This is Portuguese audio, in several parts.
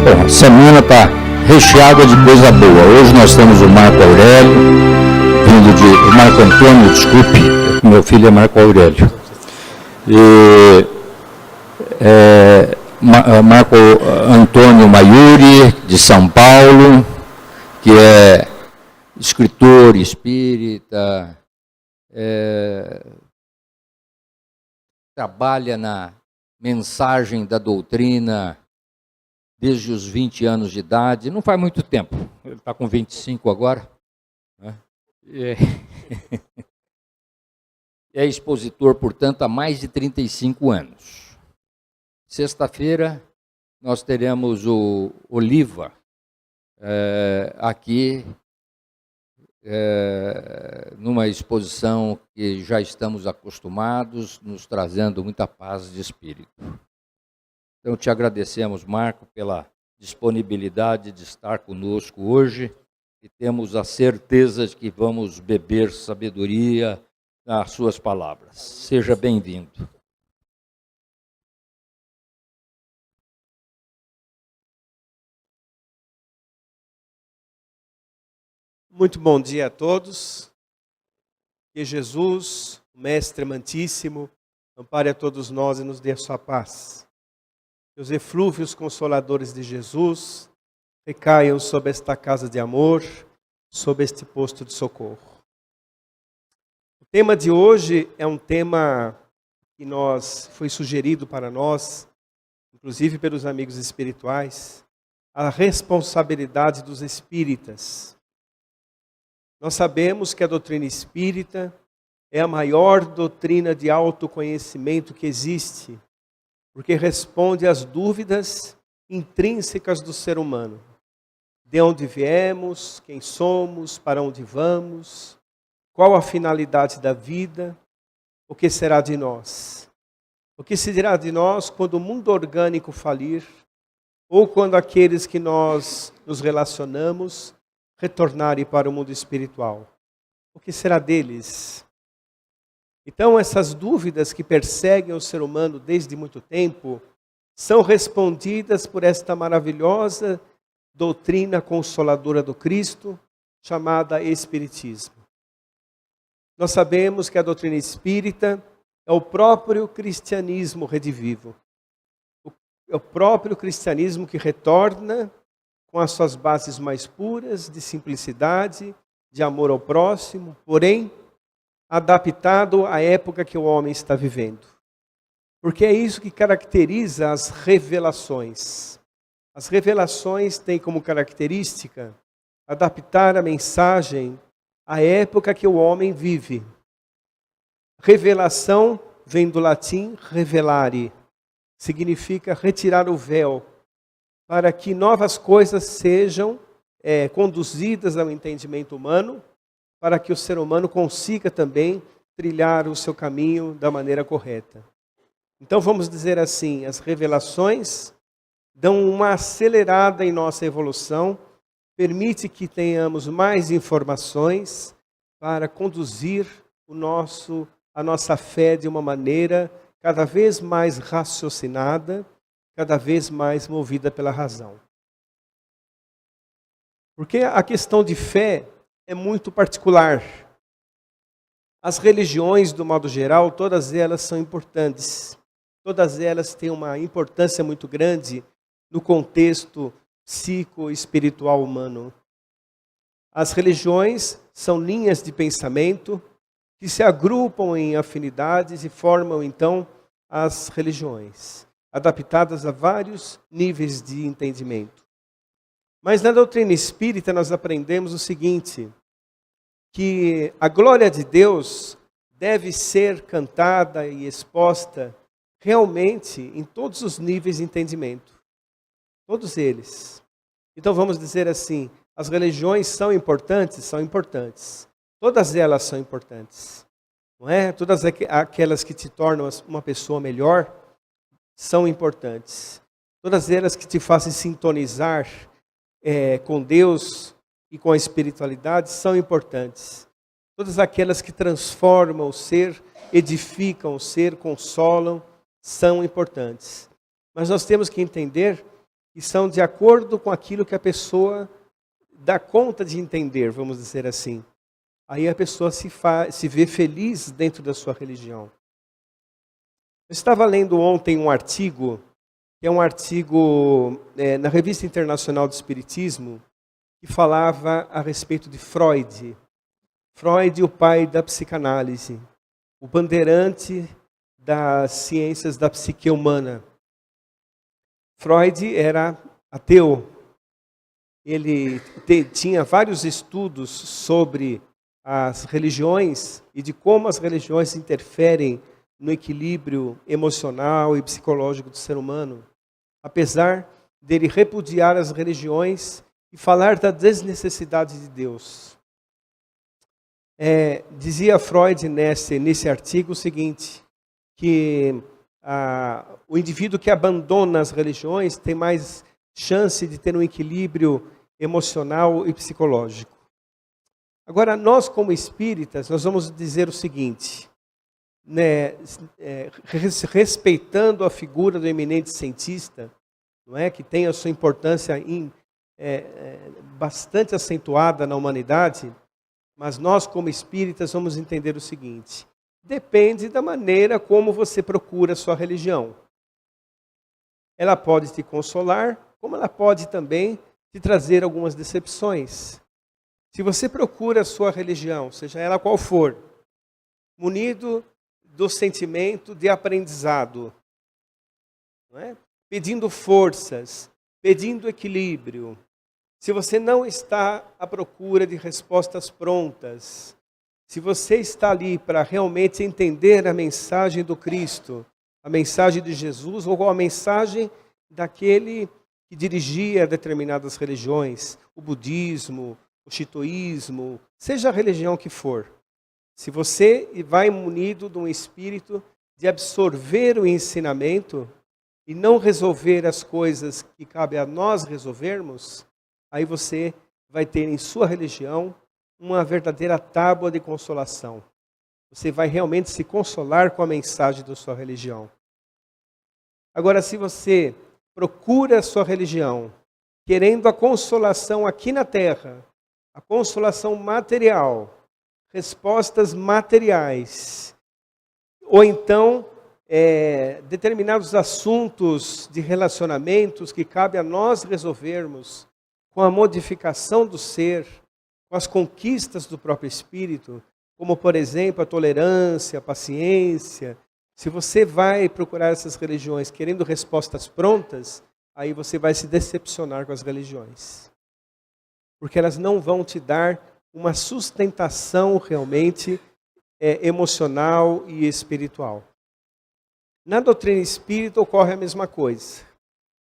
Bom, a semana está recheada de coisa boa. Hoje nós temos o Marco Aurélio, o Marco Antônio, desculpe, meu filho é Marco Aurélio. Marco Antônio Maiuri, de São Paulo, que é escritor espírita, trabalha na mensagem da doutrina desde os 20 anos de idade, não faz muito tempo, ele está com 25 agora, né? É expositor, portanto, há mais de 35 anos. Sexta-feira nós teremos o Oliva aqui, numa exposição que já estamos acostumados, nos trazendo muita paz de espírito. Então, te agradecemos, Marco, pela disponibilidade de estar conosco hoje e temos a certeza de que vamos beber sabedoria nas suas palavras. Seja bem-vindo. Muito bom dia a todos. Que Jesus, o Mestre amantíssimo, ampare a todos nós e nos dê a sua paz. Que os eflúvios consoladores de Jesus recaiam sobre esta casa de amor, sobre este posto de socorro. O tema de hoje é um tema que foi sugerido para nós, inclusive pelos amigos espirituais, a responsabilidade dos espíritas. Nós sabemos que a doutrina espírita é a maior doutrina de autoconhecimento que existe, porque responde às dúvidas intrínsecas do ser humano. De onde viemos, quem somos, para onde vamos, qual a finalidade da vida, o que será de nós. O que será de nós quando o mundo orgânico falir, ou quando aqueles que nós nos relacionamos retornarem para o mundo espiritual. O que será deles? Então, essas dúvidas que perseguem o ser humano desde muito tempo são respondidas por esta maravilhosa doutrina consoladora do Cristo, chamada Espiritismo. Nós sabemos que a doutrina espírita é o próprio cristianismo redivivo. É o próprio cristianismo que retorna com as suas bases mais puras, de simplicidade, de amor ao próximo, porém, adaptado à época que o homem está vivendo. Porque é isso que caracteriza as revelações. As revelações têm como característica adaptar a mensagem à época que o homem vive. Revelação vem do latim revelare, significa retirar o véu, para que novas coisas sejam conduzidas ao entendimento humano, para que o ser humano consiga também trilhar o seu caminho da maneira correta. Então vamos dizer assim, as revelações dão uma acelerada em nossa evolução, permite que tenhamos mais informações para conduzir a nossa fé de uma maneira cada vez mais raciocinada, cada vez mais movida pela razão. Porque a questão de fé é muito particular. As religiões, do modo geral, todas elas são importantes. Todas elas têm uma importância muito grande no contexto psico-espiritual humano. As religiões são linhas de pensamento que se agrupam em afinidades e formam, então, as religiões, adaptadas a vários níveis de entendimento. Mas na doutrina espírita nós aprendemos o seguinte, que a glória de Deus deve ser cantada e exposta realmente em todos os níveis de entendimento. Todos eles. Então vamos dizer assim, as religiões são importantes? São importantes. Todas elas são importantes. Não é? Todas aquelas que te tornam uma pessoa melhor são importantes. Todas elas que te fazem sintonizar com Deus e com a espiritualidade são importantes. Todas aquelas que transformam o ser, edificam o ser, consolam, são importantes. Mas nós temos que entender que são de acordo com aquilo que a pessoa dá conta de entender, vamos dizer assim. Aí a pessoa se vê feliz dentro da sua religião. Eu estava lendo ontem um artigo, que é um artigo na Revista Internacional do Espiritismo, que falava a respeito de Freud. Freud, o pai da psicanálise, o bandeirante das ciências da psique humana. Freud era ateu. Ele tinha vários estudos sobre as religiões e de como as religiões interferem no equilíbrio emocional e psicológico do ser humano. Apesar dele repudiar as religiões e falar da desnecessidade de Deus. Dizia Freud nesse artigo o seguinte, que o indivíduo que abandona as religiões tem mais chance de ter um equilíbrio emocional e psicológico. Agora, nós como espíritas, nós vamos dizer o seguinte, respeitando a figura do eminente cientista, não é, que tem a sua importância bastante acentuada na humanidade, mas nós como espíritas vamos entender o seguinte, depende da maneira como você procura a sua religião. Ela pode te consolar, como ela pode também te trazer algumas decepções. Se você procura a sua religião, seja ela qual for, munido do sentimento de aprendizado, não é? Pedindo forças, pedindo equilíbrio, se você não está à procura de respostas prontas, se você está ali para realmente entender a mensagem do Cristo, a mensagem de Jesus, ou a mensagem daquele que dirigia determinadas religiões, o budismo, o shintoísmo, seja a religião que for, se você vai munido de um espírito de absorver o ensinamento e não resolver as coisas que cabe a nós resolvermos, aí você vai ter em sua religião uma verdadeira tábua de consolação. Você vai realmente se consolar com a mensagem da sua religião. Agora, se você procura a sua religião, querendo a consolação aqui na terra, a consolação material, respostas materiais, ou então determinados assuntos de relacionamentos que cabe a nós resolvermos com a modificação do ser, com as conquistas do próprio espírito, como por exemplo a tolerância, a paciência. Se você vai procurar essas religiões querendo respostas prontas, aí você vai se decepcionar com as religiões. Porque elas não vão te dar uma sustentação realmente emocional e espiritual. Na doutrina espírita ocorre a mesma coisa.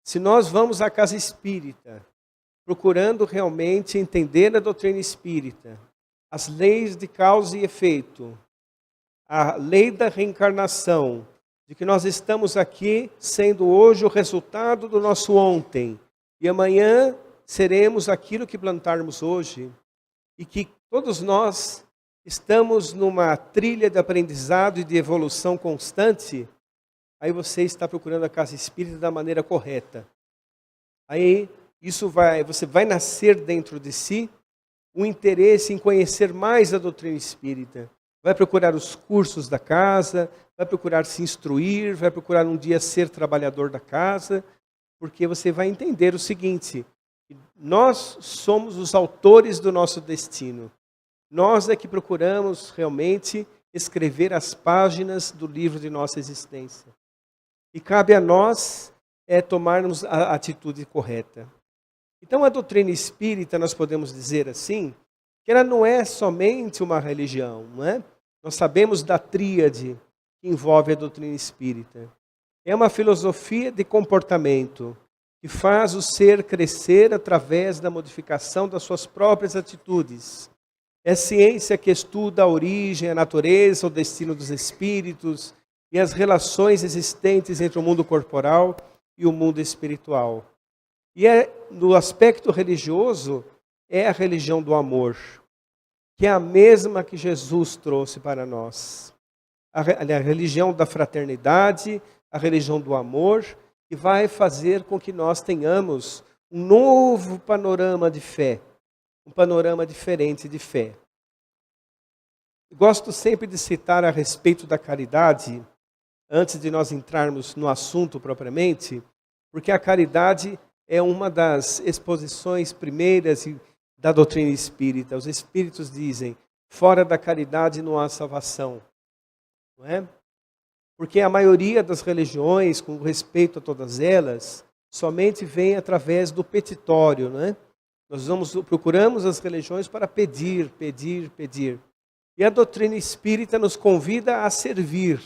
Se nós vamos à casa espírita, procurando realmente entender a doutrina espírita, as leis de causa e efeito, a lei da reencarnação, de que nós estamos aqui sendo hoje o resultado do nosso ontem, e amanhã seremos aquilo que plantarmos hoje, e que todos nós estamos numa trilha de aprendizado e de evolução constante, aí você está procurando a casa espírita da maneira correta. Aí você vai nascer dentro de si um interesse em conhecer mais a doutrina espírita. Vai procurar os cursos da casa, vai procurar se instruir, vai procurar um dia ser trabalhador da casa, porque você vai entender o seguinte, nós somos os autores do nosso destino. Nós é que procuramos realmente escrever as páginas do livro de nossa existência. E cabe a nós tomarmos a atitude correta. Então a doutrina espírita, nós podemos dizer assim, que ela não é somente uma religião, não é? Nós sabemos da tríade que envolve a doutrina espírita. É uma filosofia de comportamento que faz o ser crescer através da modificação das suas próprias atitudes. É ciência que estuda a origem, a natureza, o destino dos espíritos e as relações existentes entre o mundo corporal e o mundo espiritual. E no aspecto religioso, é a religião do amor, que é a mesma que Jesus trouxe para nós. A religião da fraternidade, a religião do amor, que vai fazer com que nós tenhamos um novo panorama de fé, um panorama diferente de fé. Gosto sempre de citar a respeito da caridade, antes de nós entrarmos no assunto propriamente, porque a caridade é uma das exposições primeiras da doutrina espírita. Os espíritos dizem, fora da caridade não há salvação. Não é? Porque a maioria das religiões, com respeito a todas elas, somente vem através do petitório. Não é? Nós procuramos as religiões para pedir, pedir, pedir. E a doutrina espírita nos convida a servir.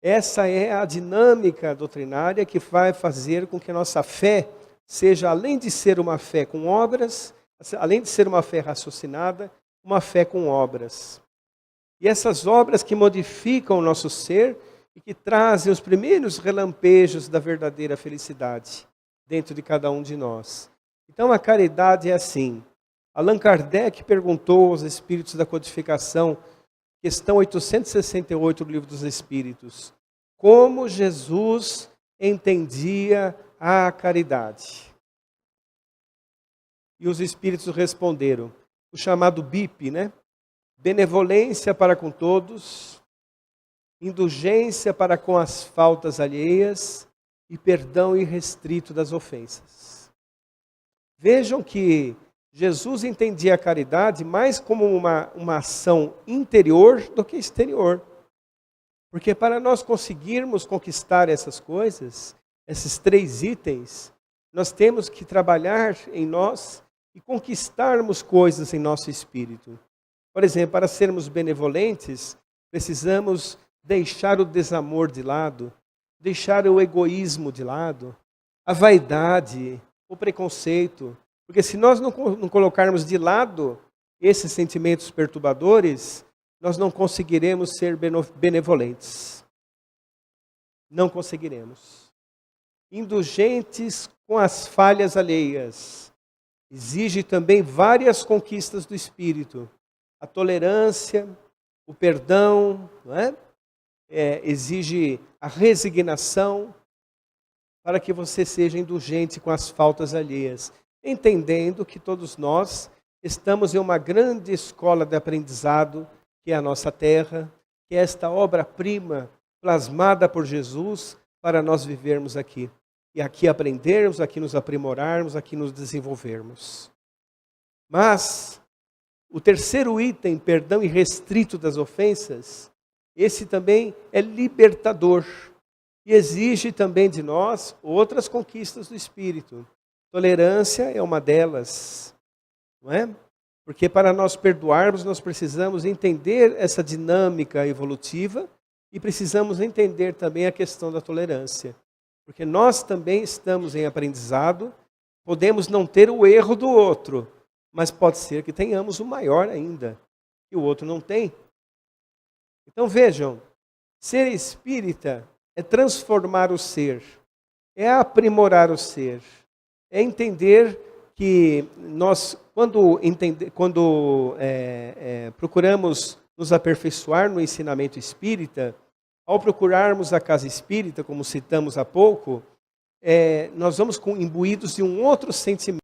Essa é a dinâmica doutrinária que vai fazer com que a nossa fé seja, além de ser uma fé com obras, além de ser uma fé raciocinada, uma fé com obras. E essas obras que modificam o nosso ser e que trazem os primeiros relampejos da verdadeira felicidade dentro de cada um de nós. Então a caridade é assim. Allan Kardec perguntou aos espíritos da codificação, questão 868 do Livro dos Espíritos, como Jesus entendia a caridade. E os espíritos responderam, o chamado BIP, né? Benevolência para com todos, indulgência para com as faltas alheias e perdão irrestrito das ofensas. Vejam que Jesus entendia a caridade mais como uma ação interior do que exterior. Porque para nós conseguirmos conquistar essas coisas, esses 3 itens, nós temos que trabalhar em nós e conquistarmos coisas em nosso espírito. Por exemplo, para sermos benevolentes, precisamos deixar o desamor de lado, deixar o egoísmo de lado, a vaidade, o preconceito. Porque se nós não colocarmos de lado esses sentimentos perturbadores, nós não conseguiremos ser benevolentes. Não conseguiremos. Indulgentes com as falhas alheias. Exige também várias conquistas do espírito. A tolerância, o perdão, não é? Exige a resignação para que você seja indulgente com as faltas alheias. Entendendo que todos nós estamos em uma grande escola de aprendizado, que é a nossa terra, que é esta obra-prima plasmada por Jesus para nós vivermos aqui. E aqui aprendermos, aqui nos aprimorarmos, aqui nos desenvolvermos. Mas o terceiro item, perdão irrestrito das ofensas, esse também é libertador e exige também de nós outras conquistas do espírito. Tolerância é uma delas, não é? Porque para nós perdoarmos, nós precisamos entender essa dinâmica evolutiva e precisamos entender também a questão da tolerância. Porque nós também estamos em aprendizado, podemos não ter o erro do outro, mas pode ser que tenhamos o maior ainda, que o outro não tem. Então vejam, ser espírita é transformar o ser, é aprimorar o ser. É entender que nós, quando procuramos nos aperfeiçoar no ensinamento espírita, ao procurarmos a casa espírita, como citamos há pouco, nós vamos imbuídos de um outro sentimento.